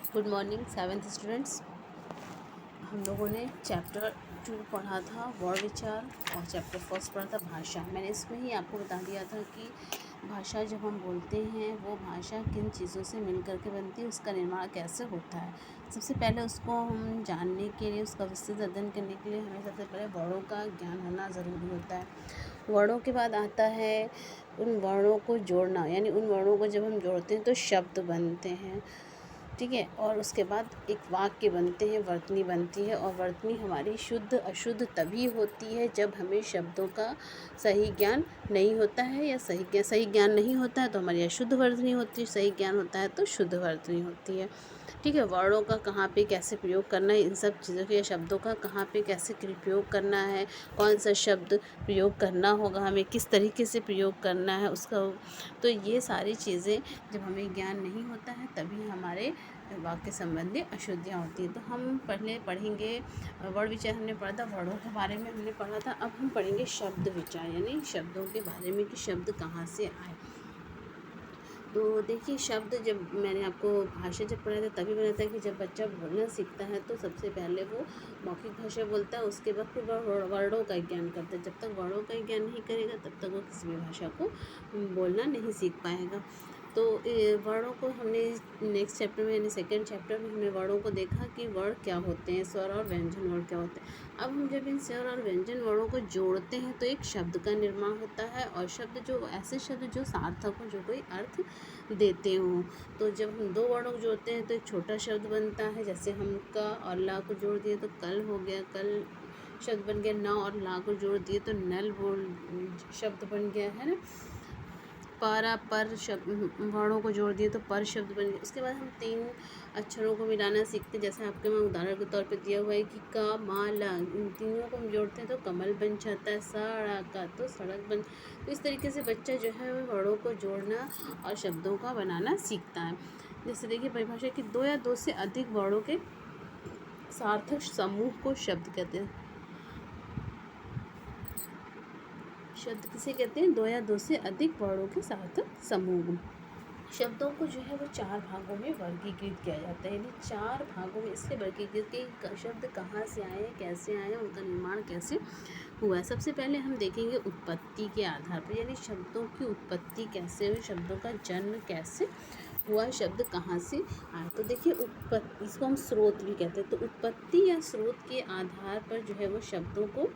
Good morning seventh students. हम लोगों ने चैप्टर 2 पढ़ा था वर्ड विचार और चैप्टर 1 पढ़ा था भाषा। मैंने इसमें ही आपको बता दिया था कि भाषा जब हम बोलते हैं वो भाषा किन चीज़ों से मिल कर के बनती है, उसका निर्माण कैसे होता है। सबसे पहले उसको हम जानने के लिए, उसका विस्तृत अध्ययन करने के लिए हमें सबसे पहले वर्णों का ज्ञान होना ज़रूरी होता है। वर्णों के बाद आता है उन वर्णों को जोड़ना, यानी उन वर्णों को जब हम जोड़ते हैं तो शब्द बनते हैं, ठीक है। और उसके बाद एक वाक्य बनते हैं, वर्तनी बनती है। और वर्तनी हमारी शुद्ध अशुद्ध तभी होती है जब हमें शब्दों का सही ज्ञान नहीं होता है, या सही ज्ञान नहीं होता है तो हमारी अशुद्ध वर्तनी होती है, सही ज्ञान होता है तो शुद्ध वर्तनी होती है, ठीक है। वर्णों का कहाँ पे कैसे प्रयोग करना है, इन सब चीज़ों के, शब्दों का कहाँ पे कैसे प्रयोग करना है, कौन सा शब्द प्रयोग करना होगा, हमें किस तरीके से प्रयोग करना है उसका, तो ये सारी चीज़ें जब हमें ज्ञान नहीं होता है तभी हमारे वाक्य संबंधी अशुद्धियाँ होती हैं। तो हम पहले पढ़ेंगे वर्ड विचार, हमने पढ़ा था वर्णों के बारे में हमने पढ़ा था। अब हम पढ़ेंगे शब्द विचार, यानी शब्दों के बारे में कि शब्द कहाँ से आए। तो देखिए, शब्द जब मैंने आपको भाषा जब पढ़ा था तभी बताया था कि जब बच्चा बोलना सीखता है तो सबसे पहले वो मौखिक भाषा बोलता है, उसके बाद फिर वह वर्णों का ज्ञान करता है। जब तक वर्णों का ज्ञान नहीं करेगा तब तक वो किसी भी भाषा को बोलना नहीं सीख पाएगा। तो वर्णों को हमने नेक्स्ट चैप्टर में, यानी सेकंड चैप्टर में हमने वर्णों को देखा कि वर्ण क्या होते हैं, स्वर और व्यंजन वर्ण क्या होते हैं। अब हम जब इन स्वर और व्यंजन वर्णों को जोड़ते हैं तो एक शब्द का निर्माण होता है। और शब्द जो ऐसे शब्द जो सार्थक हो, जो कोई अर्थ देते हों। तो जब हम दो वर्णों को जोड़ते हैं तो एक छोटा शब्द बनता है, जैसे हम का और ला को जोड़ दिए तो कल हो गया, कल शब्द बन गया। न और ला को जोड़ दिए तो नल शब्द बन गया, है ना। पारा पर शब्द वर्णों को जोड़ दिए तो पर शब्द बन गया। उसके बाद हम 3 अक्षरों को मिलाना सीखते हैं, जैसे आपके में उदाहरण के तौर पे दिया हुआ है कि का मा ला, इन तीनों को हम जोड़ते हैं तो कमल बन जाता है। सा का तो सड़क बन। तो इस तरीके से बच्चा जो है वर्णों को जोड़ना और शब्दों का बनाना सीखता है। जैसे देखिए परिभाषा कि 2 या 2 से अधिक वर्णों के सार्थक समूह को शब्द कहते हैं। शब्द किसे कहते हैं? 2 या 2 से अधिक वर्णों के सार्थक समूह। शब्दों को जो है वो 4 भागों में वर्गीकृत किया जाता है, यानी 4 भागों में इसलिए वर्गीकृत कि शब्द कहाँ से आए, कैसे आए, उनका निर्माण कैसे हुआ है। सबसे पहले हम देखेंगे उत्पत्ति के आधार पर, यानी शब्दों की उत्पत्ति कैसे हुई, शब्दों का जन्म कैसे हुआ, शब्द कहाँ से आए। तो देखिए उत्पत्ति, इसको हम स्रोत भी कहते हैं। तो उत्पत्ति या स्रोत के आधार पर जो है वो शब्दों को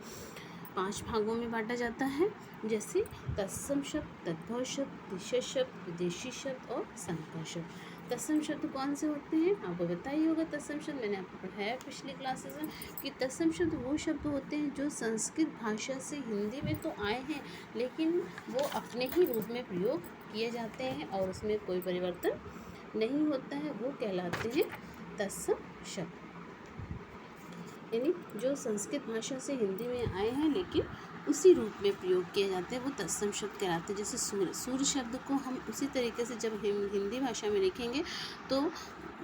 5 भागों में बांटा जाता है, जैसे तत्सम शब्द, तद्भव शब्द, दिशज शब्द, विदेशी शब्द और संकर शब्द। तत्सम शब्द कौन से होते हैं आपको बताइए होगा। तत्सम शब्द मैंने आपको पढ़ाया पिछली क्लासेस में कि तत्सम शब्द वो शब्द होते हैं जो संस्कृत भाषा से हिंदी में तो आए हैं, लेकिन वो अपने ही रूप में प्रयोग किए जाते हैं और उसमें कोई परिवर्तन नहीं होता है, वो कहलाते हैं तत्सम शब्द। यानी जो संस्कृत भाषा से हिंदी में आए हैं लेकिन उसी रूप में प्रयोग किए जाते हैं, वो तत्सम शब्द कहलाते हैं। जैसे सूर्य, सूर्य शब्द को हम उसी तरीके से जब हिंदी भाषा में लिखेंगे तो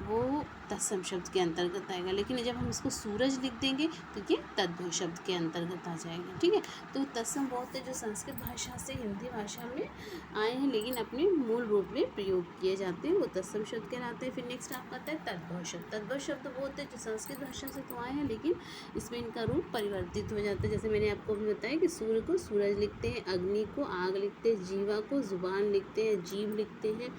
वो तत्सम शब्द के अंतर्गत आएगा, लेकिन जब हम इसको सूरज लिख देंगे तो ये तद्भव शब्द के अंतर्गत आ जाएगा, ठीक है। तो तत्सम वो होते हैं जो संस्कृत भाषा से हिंदी भाषा में आए हैं लेकिन अपने मूल रूप में प्रयोग किए जाते हैं, वो तत्सम शब्द कहलाते हैं। फिर नेक्स्ट आपका आता है तद्भव शब्द। तद्भव शब्द वो होते हैं जो संस्कृत भाषा से तो आए हैं लेकिन इसमें इनका रूप परिवर्तित हो जाता है। जैसे मैंने आपको भी बताया कि सूर्य को सूरज लिखते हैं, अग्नि को आग लिखते हैं, जीवा को जुबान लिखते हैं, जीव लिखते हैं,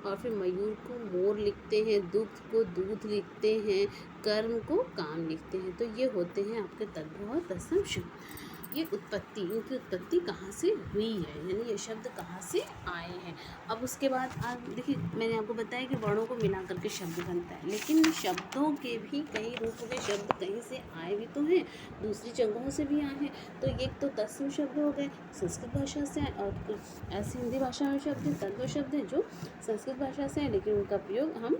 और फिर मयूर को मोर लिखते हैं, दुग्ध को दूध लिखते हैं, कर्म को काम लिखते हैं। तो ये होते हैं आपके तद्भव और तत्सम शब्द। ये उत्पत्ति, इनकी उत्पत्ति कहाँ से हुई है, यानी ये शब्द कहाँ से आए हैं। अब उसके बाद आप देखिए, मैंने आपको बताया कि वर्णों को मिला करके शब्द बनता है, लेकिन शब्दों के भी कई रूप में शब्द कहीं से आए भी तो हैं, दूसरी जगहों से भी आए हैं। तो ये तो तत्सम शब्द हो गए संस्कृत भाषा से, और कुछ ऐसे हिंदी भाषा में शब्द हैं, तद्भव शब्द हैं जो संस्कृत भाषा से हैं लेकिन उनका प्रयोग हम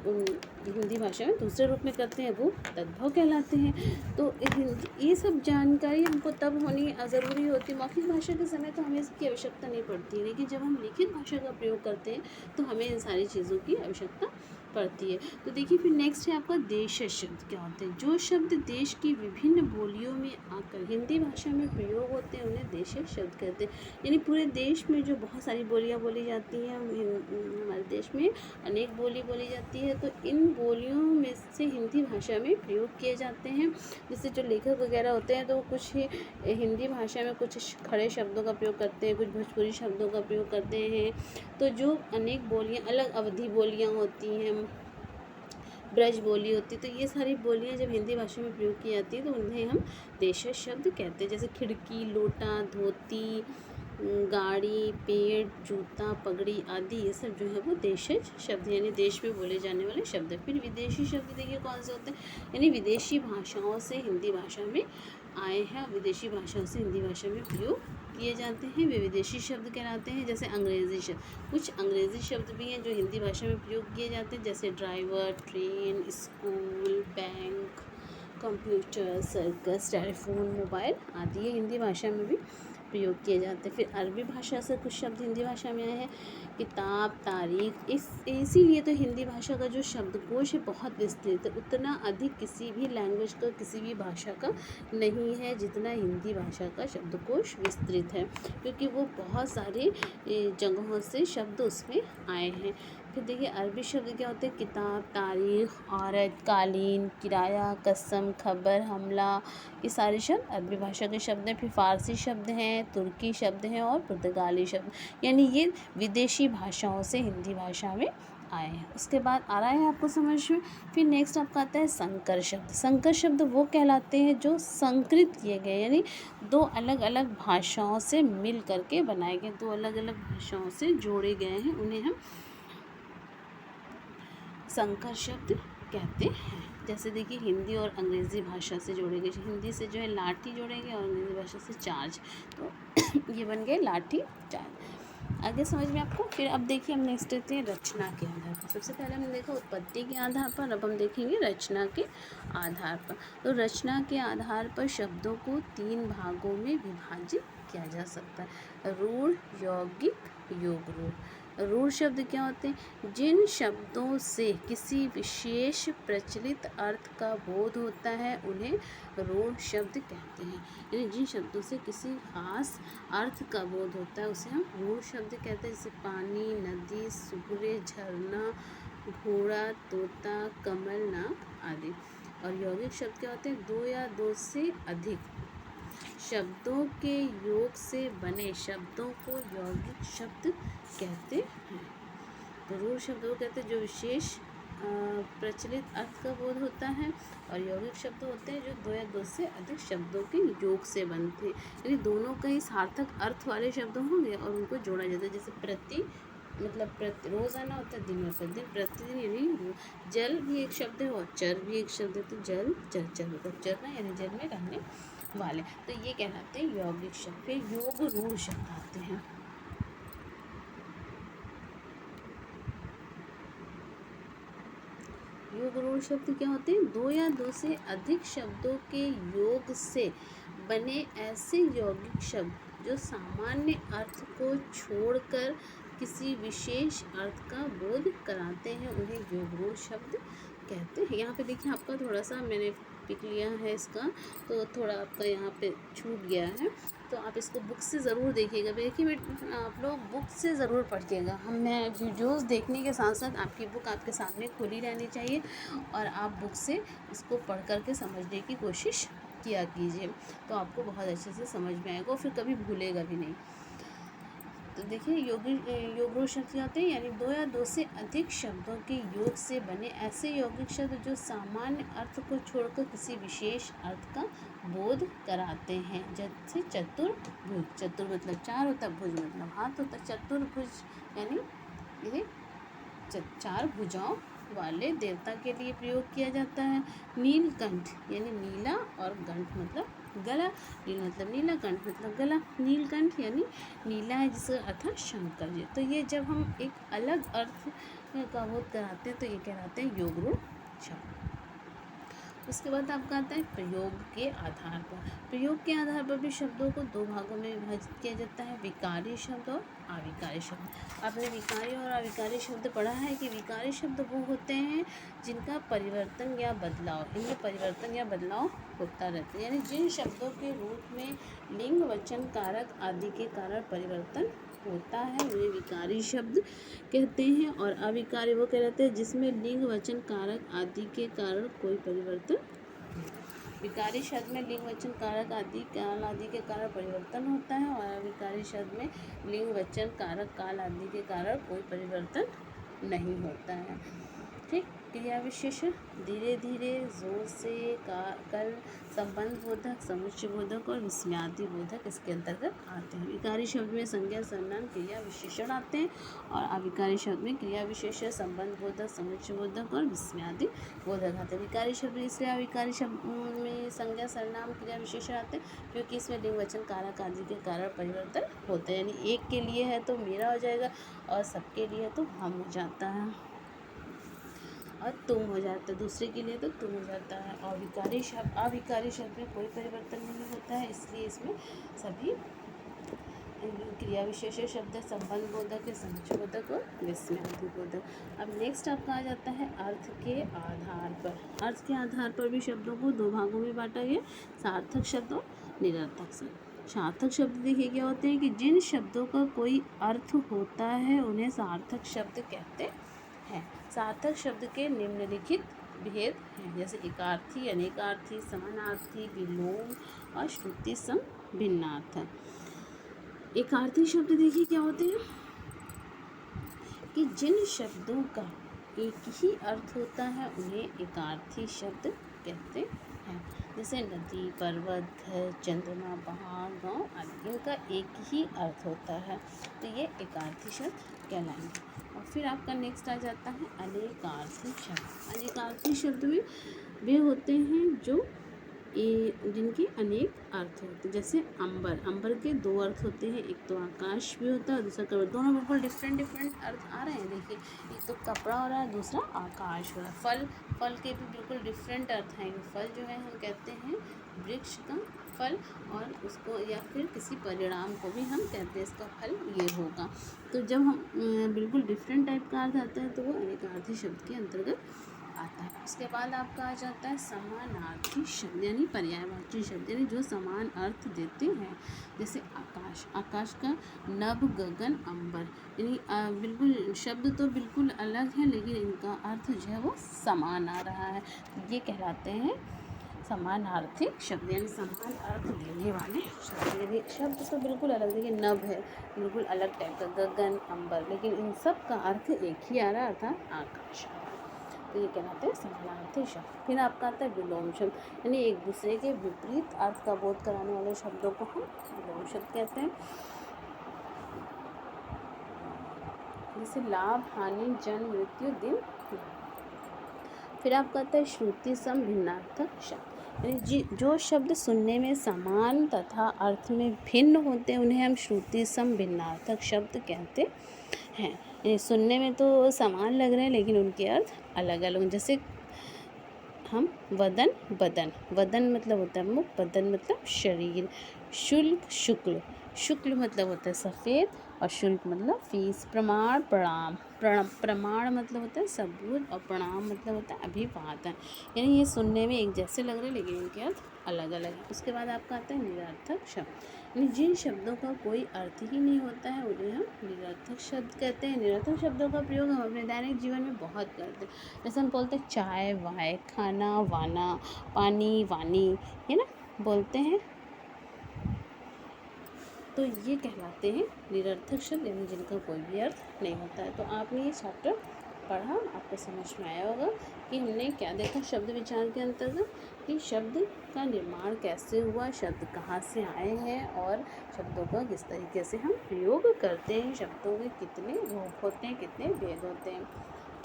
उन हिंदी भाषा में दूसरे रूप में करते हैं वो तद्भव कहलाते हैं। तो ये सब जानकारी हमको तब होनी ज़रूरी होती है। मौखिक भाषा के समय तो हमें इसकी आवश्यकता नहीं पड़ती है, लेकिन जब हम लिखित भाषा का प्रयोग करते हैं तो हमें इन सारी चीज़ों की आवश्यकता पड़ती है। तो देखिए फिर नेक्स्ट है आपका देशज शब्द क्या होते हैं। जो शब्द देश की विभिन्न बोलियों में आकर हिंदी भाषा में प्रयोग होते हैं उन्हें देशज शब्द कहते हैं। यानी पूरे देश में जो बहुत सारी बोलियाँ बोली जाती हैं, हमारे देश में अनेक बोली बोली जाती है, तो इन बोलियों में से हिंदी भाषा में प्रयोग किए जाते हैं। जैसे जो लेखक वगैरह होते हैं तो कुछ हिंदी भाषा में कुछ खड़े शब्दों का प्रयोग करते हैं, कुछ भोजपुरी शब्दों का प्रयोग करते हैं। तो जो अनेक बोलियाँ, अलग अवधि बोलियाँ होती हैं, ब्रज बोली होती, तो ये सारी बोलियाँ जब हिंदी भाषा में प्रयोग की जाती है तो उन्हें हम देशज शब्द कहते हैं। जैसे खिड़की, लोटा, धोती, गाड़ी, पेड़, जूता, पगड़ी आदि ये सब जो है वो देशज शब्द यानी देश में बोले जाने वाले शब्द है। फिर विदेशी शब्द देखिए कौन से होते हैं, यानी विदेशी भाषाओं से हिंदी भाषा में आए हैं, विदेशी भाषाओं से हिंदी भाषा में प्रयोग किए जाते हैं, वे विदेशी शब्द कहलाते हैं। जैसे अंग्रेज़ी शब्द, कुछ अंग्रेज़ी शब्द भी हैं जो हिंदी भाषा में प्रयोग किए जाते हैं, जैसे driver, train, school, bank, computer, circus, telephone, mobile आदि ये हिंदी भाषा में भी प्रयोग किए जाते हैं। फिर अरबी भाषा से कुछ शब्द हिंदी भाषा में आए हैं, किताब, तारीख। इसीलिए तो हिंदी भाषा का जो शब्दकोश है बहुत विस्तृत है, उतना अधिक किसी भी लैंग्वेज का, किसी भी भाषा का नहीं है जितना हिंदी भाषा का शब्दकोश विस्तृत है, क्योंकि वो बहुत सारे जगहों से शब्द उसमें आए हैं। फिर देखिए अरबी शब्द क्या होते हैं, किताब, तारीख, औरत, कालीन, किराया, कसम, खबर, हमला, ये सारे शब्द अरबी भाषा के शब्द हैं। फिर फ़ारसी शब्द हैं, तुर्की शब्द हैं और पुर्तगाली शब्द, यानी ये विदेशी भाषाओं से हिंदी भाषा में आए हैं। उसके बाद आ रहा है आपको समझ में। फिर नेक्स्ट आपका आता है संकर शब्द। संकर शब्द वो कहलाते हैं जो संकृत किए गए, यानी दो अलग अलग भाषाओं से मिल करके बनाए गए, दो अलग अलग भाषाओं से जोड़े गए हैं, उन्हें हम संकर शब्द कहते हैं। जैसे देखिए हिंदी और अंग्रेज़ी भाषा से जोड़ेंगे, हिंदी से जो है लाठी जोड़ेंगे और अंग्रेज़ी भाषा से चार्ज, तो ये बन गए लाठी चार्ज। आगे समझ में आपको। फिर अब देखिए हम नेक्स्ट लेते हैं रचना के आधार पर। सबसे पहले हमने देखा उत्पत्ति के आधार पर, अब हम देखेंगे रचना के आधार पर। तो रचना के आधार पर शब्दों को 3 भागों में विभाजित किया जा सकता है, रूढ़, यौगिक, योग रूढ़। रूढ़ शब्द क्या होते हैं, जिन शब्दों से किसी विशेष प्रचलित अर्थ का बोध होता है उन्हें रूढ़ शब्द कहते हैं। यानी जिन शब्दों से किसी खास अर्थ का बोध होता है उसे हम रूढ़ शब्द कहते हैं, जैसे पानी, नदी, सूर्य, झरना, घोड़ा, तोता, कमल, नाग आदि। और यौगिक शब्द क्या होते हैं, 2 या 2 से अधिक शब्दों के योग से बने शब्दों को यौगिक शब्द कहते हैं। तो रूढ़ शब्द वो कहते हैं जो विशेष प्रचलित अर्थ का बोध होता है, और यौगिक शब्द होते हैं जो 2 या 2 से अधिक शब्दों के योग से बनते हैं, यानी दोनों का ही सार्थक अर्थ वाले शब्द होंगे और उनको जोड़ा जाता है। जैसे प्रति मतलब रोज़ाना होता है, दिन में प्रतिदिन, प्रतिदिन यानी जल भी एक शब्द है और चर भी एक शब्द है, तो जल चर, चर मतलब चरना यानी जल में रहने वाले, तो ये कहलाते हैं यौगिक शब्द। फिर योग रूढ़ शब्द आते हैं। योग रूढ़ शब्द क्या होते हैं, 2 या 2 से अधिक शब्दों के योग से बने ऐसे यौगिक शब्द जो सामान्य अर्थ को छोड़कर किसी विशेष अर्थ का बोध कराते हैं, उन्हें योग रूढ़ शब्द कहते हैं। यहाँ पे देखिए आपका थोड़ा सा मैंने पिक लिया है इसका, तो थोड़ा आपका यहाँ पे छूट गया है, तो आप इसको बुक से ज़रूर देखिएगा। देखिए आप लोग बुक से ज़रूर पढ़िएगा। मैं वीडियोस देखने के साथ साथ आपकी बुक आपके सामने खुली रहनी चाहिए और आप बुक से इसको पढ़ कर के समझने की कोशिश किया कीजिए, तो आपको बहुत अच्छे से समझ में आएगा और फिर कभी भूलेगा भी नहीं। तो देखिए योग रूढ़ शब्द क्या होते हैं, यानी 2 या 2 से अधिक शब्दों के योग से बने ऐसे यौगिक शब्द जो सामान्य अर्थ को छोड़कर किसी विशेष अर्थ का बोध कराते हैं। जैसे चतुर्भुज, चतुर मतलब 4 होता है, भुज मतलब हाथ होता है, चतुर्भुज यानी ये 4 भुजाओं वाले देवता के लिए प्रयोग किया जाता है। नीलकंठ यानी नीला और कंठ मतलब गला, नील मतलब नीला, कंठ मतलब गला, नीलकंठ यानी नीला है जिसका अर्थ है शंकर जी। तो ये जब हम एक अलग अर्थ का बोध कराते हैं तो ये कहलाते हैं योग रूढ़ शब्द। उसके बाद आपका आता है प्रयोग के आधार पर। प्रयोग के आधार पर भी शब्दों को दो भागों में विभाजित किया जाता है, विकारी शब्द और अविकारी शब्द। आपने विकारी और अविकारी शब्द पढ़ा है कि विकारी शब्द वो होते हैं जिनका परिवर्तन या बदलाव, इनमें परिवर्तन या बदलाव होता रहता है, यानी जिन शब्दों के रूप में लिंग, वचन, कारक आदि के कारण परिवर्तन होता है उन्हें विकारी शब्द कहते हैं। और अविकारी वो कहलाते हैं जिसमें लिंग, वचन, कारक आदि के कारण कोई परिवर्तन नहीं। विकारी शब्द में लिंग, वचन, कारक आदि काल आदि के कारण परिवर्तन होता है और अविकारी शब्द में लिंग, वचन, कारक, काल आदि के कारण कोई परिवर्तन नहीं होता है। ठीक। क्रिया विशेषण धीरे धीरे, जोर से, कल, संबंध बोधक, समुच्चय बोधक और विस्मयादि बोधक इसके अंतर्गत आते हैं। विकारी शब्द में संज्ञा, सर्वनाम, क्रिया विशेषण आते हैं और अविकारी शब्द में क्रिया विशेषण, संबंध बोधक, समुच्चय बोधक और विस्मयादि बोधक आते हैं। विकारी शब्द इसलिए अविकारी शब्द में संज्ञा, सर्वनाम, क्रिया विशेषण आते हैं क्योंकि इसमें लिंग, वचन, कारक आदि के कारण परिवर्तन होते हैं, यानी एक के लिए है तो मेरा हो जाएगा और सबके लिए तो हम हो जाता है और तुम हो जाता है, दूसरे के लिए तो तुम हो जाता है। और अविकारी शब्द में कोई परिवर्तन नहीं होता है, इसलिए इसमें सभी क्रिया विशेषण शब्द संबंध बोधक, समुच्चय बोधक और विस्मयादि बोधक। अब नेक्स्ट आपका आ जाता है अर्थ के आधार पर। अर्थ के आधार पर भी शब्दों को दो भागों में बांटा गया, सार्थक शब्द और निरर्थक शब्द। सार्थक शब्द देखिए क्या होते हैं कि जिन शब्दों का कोई अर्थ होता है उन्हें सार्थक शब्द कहते हैं। सार्थक शब्द के निम्नलिखित भेद हैं, जैसे एकार्थी, अनेकार्थी, समानार्थी, विलोम और श्रुति सम भिन्नार्थ। एकार्थी शब्द देखिए क्या होते हैं कि जिन शब्दों का एक ही अर्थ होता है उन्हें एकार्थी शब्द कहते हैं, जैसे नदी, पर्वत, घर, चंद्रमा, पहाड़, गांव आदि, इनका एक ही अर्थ होता है तो ये एकार्थी शब्द कहलाएंगे। और फिर आपका नेक्स्ट आ जाता है अनेकार्थी शब्द। अनेकार्थी शब्द में वे होते हैं जो जिनके अनेक अर्थ होते हैं, जैसे अंबर। अंबर के दो अर्थ होते हैं, एक तो आकाश भी होता है और दूसरा कपड़ा। दोनों बिल्कुल डिफरेंट अर्थ आ रहे हैं। देखिए एक तो कपड़ा हो रहा है, दूसरा आकाश हो रहा है। फल के भी बिल्कुल डिफरेंट अर्थ हैं। फल जो है हम कहते हैं वृक्ष का फल, और उसको या फिर किसी परिणाम को भी हम कहते हैं इसका फल ये होगा। तो जब हम बिल्कुल डिफरेंट टाइप का अर्थ आता है तो वो अनेकार्थी शब्द के अंतर्गत आता है। उसके बाद आपका आ जाता है समानार्थी शब्द, यानी पर्यायवाची शब्द, यानी जो समान अर्थ देते हैं, जैसे आकाश। आकाश का नभ, गगन, अंबर, यानी बिल्कुल शब्द तो बिल्कुल अलग है लेकिन इनका अर्थ जो है वो समान आ रहा है, ये कहलाते हैं समानार्थी शब्द, यानी समान अर्थ देने वाले शब्द। यानी शब्द तो बिल्कुल अलग, देखिए नभ है बिल्कुल अलग टाइप का, गगन, अंबर, लेकिन इन सब का अर्थ एक ही आ रहा है अर्थात आकाश। तो ये कहलाते हैं समानार्थी शब्द। फिर आपका आता है विलोम शब्द, यानी एक दूसरे के विपरीत अर्थ का बोध कराने वाले शब्दों को हम विलोम शब्द कहते हैं, जैसे लाभ, हानि, जन्म, मृत्यु, दिन। फिर आपका आता है श्रुति सम भिन्नार्थक शब्द, यानी जो शब्द सुनने में समान तथा अर्थ में भिन्न होते हैं उन्हें हम श्रुति सम भिन्नार्थक शब्द कहते हैं। सुनने में तो समान लग रहे हैं लेकिन उनके अर्थ अलग अलग, जैसे हम वदन, बदन। वदन मतलब होता है मुख, बदन मतलब शरीर। शुल्क, शुक्ल। शुक्ल मतलब होता है सफ़ेद और शुल्क मतलब फीस। प्रमाण, प्रणाम। प्रमाण मतलब होता है सबूत और प्रणाम मतलब होता है अभिवादन। यानी ये सुनने में एक जैसे लग रहे हैं लेकिन इनके अर्थ अलग अलग है। उसके बाद आपका आता है निरर्थक शब्द, यानी जिन शब्दों का कोई अर्थ ही नहीं होता है उन्हें हम निरर्थक शब्द कहते हैं। निरर्थक शब्दों का प्रयोग हम अपने दैनिक जीवन में बहुत करते हैं, जैसे हम बोलते हैं चाय, वाय, खाना, वाना, पानी, वानी, है ना, बोलते हैं, तो ये कहलाते हैं निरर्थक शब्द, यानी जिनका कोई भी अर्थ नहीं होता है। तो आपने ये चैप्टर पढ़ा, आपको समझ में आया होगा कि हमने क्या देखा शब्द विचार के अंतर्गत, कि शब्द का निर्माण कैसे हुआ, शब्द कहाँ से आए हैं और शब्दों का किस तरीके से हम प्रयोग करते हैं, शब्दों के कितने रूप होते हैं, कितने भेद होते हैं।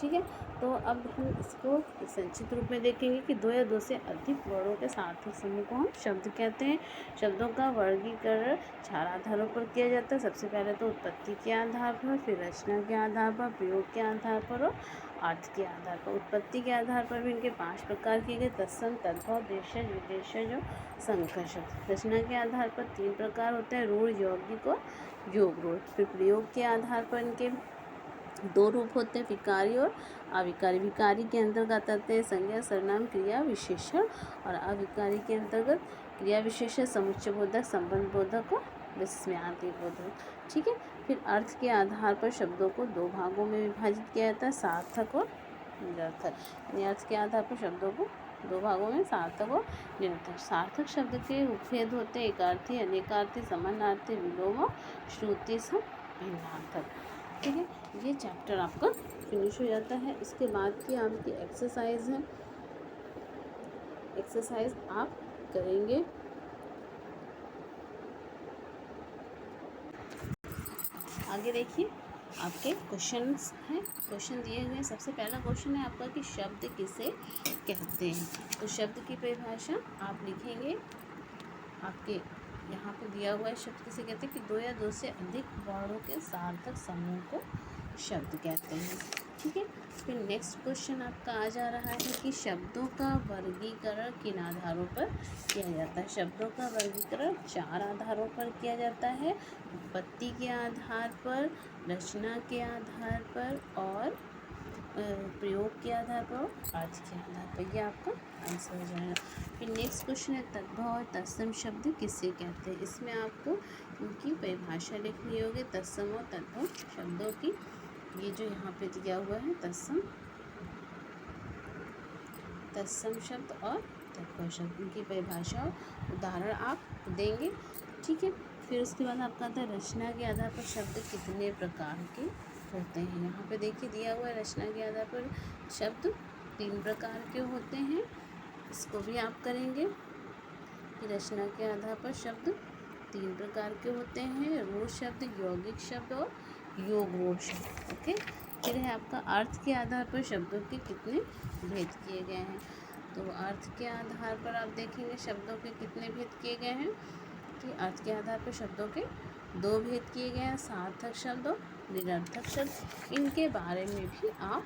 ठीक है। तो अब हम इसको संक्षिप्त रूप में देखेंगे कि दो या दो से अधिक वर्णों के सार्थक समूह को हम शब्द कहते हैं। शब्दों का वर्गीकरण 4 आधारों पर किया जाता है। सबसे पहले तो उत्पत्ति के आधार पर, फिर रचना के आधार पर, प्रयोग के आधार पर और अर्थ के आधार पर। उत्पत्ति के आधार पर भी इनके 5 प्रकार किए गए: तत्सम, तद्भव, देशज, विदेशज और संकर शब्द। रचना के आधार पर 3 प्रकार होते हैं: रूढ़, यौगिक और योग रूढ़। फिर प्रयोग के आधार पर इनके 2 रूप होते हैं: विकारी और अविकारी। विकारी के अंतर्गत आते हैं संज्ञा, सर्वनाम, क्रिया विशेषण, और अविकारी के अंतर्गत क्रिया विशेषण, समुच्चय बोधक, संबंध बोधक और विस्मयादि बोधक। ठीक है। फिर अर्थ के आधार पर शब्दों को 2 भागों में विभाजित किया जाता है: सार्थक और निरर्थक। यानी अर्थ के आधार पर शब्दों को 2 भागों में सार्थक और निरर्थक। सार्थक शब्द के उपभेद होते हैं: एकार्थी, अनेकार्थी, समानार्थी, विलोम और श्रुति सम भिन्नार्थक। ठीक है। ये चैप्टर आपका फिनिश हो जाता है। इसके बाद की आपकी एक्सरसाइज है, एक्सरसाइज आप करेंगे। आगे देखिए, आपके क्वेश्चंस हैं, क्वेश्चन दिए हुए हैं। सबसे पहला क्वेश्चन है आपका कि शब्द किसे कहते हैं। तो शब्द की परिभाषा आप लिखेंगे। आपके यहाँ पे दिया हुआ है शब्द किसे कहते हैं कि 2 या 2 से अधिक वर्णों के सार्थक समूह को शब्द कहते हैं। ठीक है। फिर नेक्स्ट क्वेश्चन आपका आ जा रहा है कि शब्दों का वर्गीकरण किन आधारों पर किया जाता है। शब्दों का वर्गीकरण 4 आधारों पर किया जाता है: उत्पत्ति के आधार पर, रचना के आधार पर और प्रयोग के आधार पर और अर्थ के आधार पर। यह आपका आंसर हो जाएगा। फिर नेक्स्ट क्वेश्चन है तद्भव और तत्सम शब्द किसे कहते हैं। इसमें आपको उनकी परिभाषा लिखनी होगी, तत्सम और तद्भव शब्दों की। ये जो यहाँ पे दिया हुआ है तत्सम शब्द और तद्भव शब्द, उनकी परिभाषा उदाहरण आप देंगे। ठीक है। फिर उसके बाद आपका आता है रचना के आधार पर शब्द कितने प्रकार के होते हैं। यहाँ पे देखिए दिया हुआ है रचना के आधार पर शब्द 3 प्रकार के होते हैं। इसको भी आप करेंगे कि रचना के आधार पर शब्द 3 प्रकार के होते हैं: रूढ़ शब्द, यौगिक शब्द और योग रूढ़ शब्द। ओके। फिर है आपका अर्थ के आधार पर शब्दों के कितने भेद किए गए हैं। तो अर्थ के आधार पर आप देखेंगे शब्दों के कितने भेद किए गए हैं कि अर्थ के आधार पर शब्दों के 2 भेद किए गए हैं: सार्थक शब्द और निरर्थक शब्द। इनके बारे में भी आप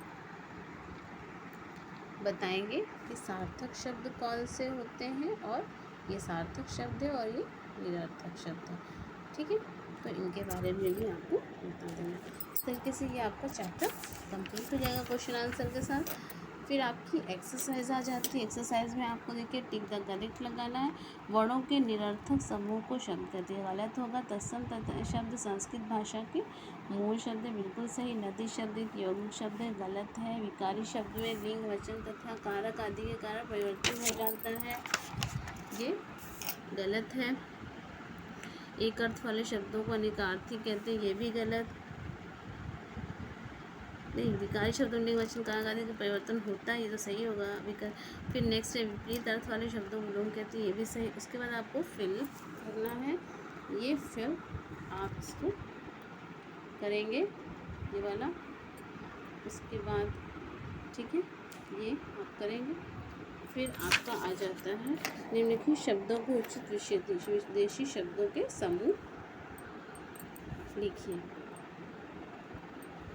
बताएंगे कि सार्थक शब्द कौन से होते हैं और ये सार्थक शब्द है और ये निरर्थक शब्द है। ठीक है। तो इनके बारे में भी आपको बता देना। इस तरीके से ये आपका चैप्टर कंप्लीट हो जाएगा क्वेश्चन आंसर के साथ। फिर आपकी एक्सरसाइज आ जाती है। एक्सरसाइज में आपको देखिए टिक द करेक्ट लगाना है। वर्णों के निरर्थक समूह को शब्द कहते हैं। गलत होगा। तत्सम शब्द संस्कृत भाषा के मूल शब्द है, बिल्कुल सही। नदी शब्द एक यौगिक शब्द है, गलत है। विकारी शब्द में लिंग, वचन तथा कारक आदि के कारण परिवर्तन हो जाता है, ये गलत है। एक अर्थ वाले शब्दों को अनेकार्थी कहते हैं, ये भी गलत नहीं। विकारी शब्दों में वचन कारक आदि का परिवर्तन होता है, ये तो सही होगा। फिर नेक्स्ट है विपरीत अर्थ वाले शब्दों को विलोम कहते हैं, ये भी सही। उसके बाद आपको फिल करना है, ये फिल आप इसको करेंगे, ये वाला। उसके बाद ठीक है, ये आप करेंगे। फिर आपका आ जाता है निम्नलिखित शब्दों को उचित विदेशी शब्दों के समूह लिखिए।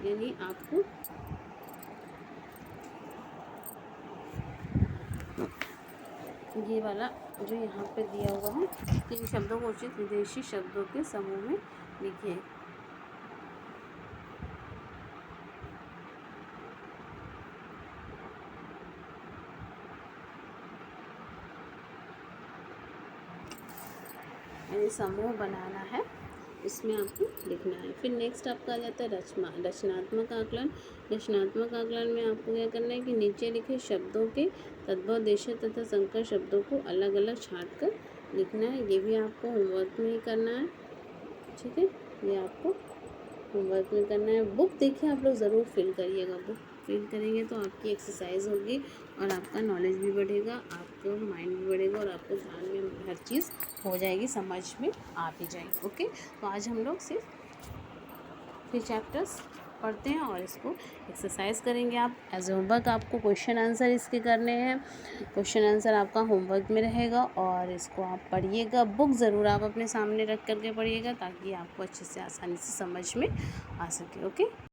यानी आपको ये वाला जो यहाँ पे दिया हुआ है कि इन शब्दों को उचित विदेशी शब्दों के समूह में लिखिए। यानी समूह बनाना है, इसमें आपको लिखना है। फिर नेक्स्ट आपका आ जाता है रचनात्मक आकलन। रचनात्मक आकलन में आपको क्या करना है कि नीचे लिखे शब्दों के तद्भव, देशज तथा संकर शब्दों को अलग अलग छांट कर लिखना है। ये भी आपको होमवर्क में ही करना है। ठीक है, ये आपको होमवर्क में करना है। बुक देखिए आप लोग ज़रूर फिल करिएगा। बुक फिल करेंगे तो आपकी एक्सरसाइज होगी और आपका नॉलेज भी बढ़ेगा, आपका माइंड भी बढ़ेगा और आपको ध्यान में हर चीज़ हो जाएगी, समझ में आ भी जाएगी। ओके, तो आज हम लोग सिर्फ 3 चैप्टर्स पढ़ते हैं और इसको एक्सरसाइज करेंगे। आप एज होमवर्क आपको क्वेश्चन आंसर इसके करने हैं। क्वेश्चन आंसर आपका होमवर्क में रहेगा और इसको आप पढ़िएगा। बुक ज़रूर आप अपने सामने रख करके पढ़िएगा ताकि आपको अच्छे से आसानी से समझ में आ सके। ओके।